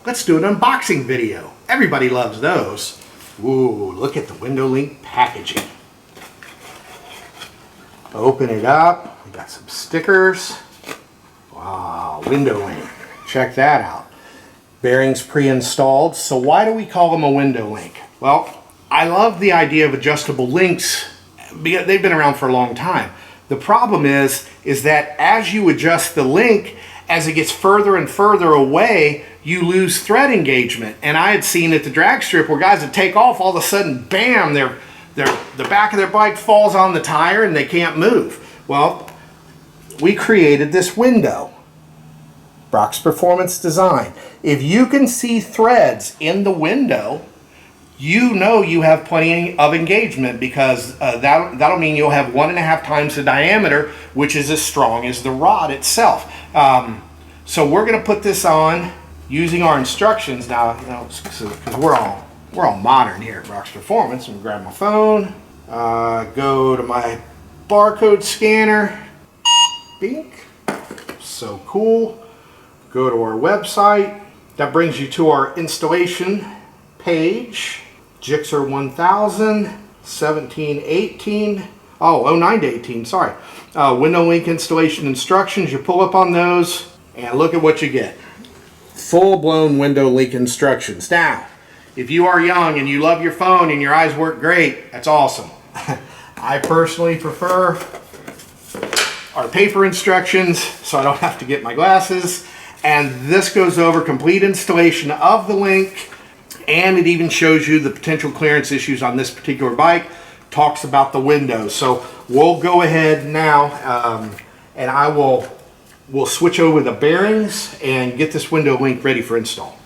let's do an unboxing video. Everybody loves those. Ooh, look at the window link packaging. Open it up. We got some stickers. Wow, window link. Check that out. Bearings pre-installed. So why do we call them a window link? Well, I love the idea of adjustable links because they've been around for a long time. The problem is that as you adjust the link, as it gets further and further away, you lose thread engagement. And I had seen at the drag strip where guys would take off, all of a sudden, bam, the back of their bike falls on the tire and they can't move. Well, we created this window. Brock's Performance Design. If you can see threads in the window, you know you have plenty of engagement, because that'll mean you'll have 1.5 times the diameter, which is as strong as the rod itself. So we're going to put this on using our instructions now, because we're all modern here at Brock's Performance. I'm gonna grab my phone, go to my barcode scanner. Bink. So cool. Go to our website. That brings you to our installation page. GSX-R1000, 1718, oh, 09 to 18, sorry. Window link installation instructions. You pull up on those and look at what you get. Full-blown window link instructions. Now, if you are young and you love your phone and your eyes work great, that's awesome. I personally prefer our paper instructions so I don't have to get my glasses. And this goes over complete installation of the link, and it even shows you the potential clearance issues on this particular bike, talks about the windows. So we'll go ahead now and we'll switch over the bearings and get this window link ready for install.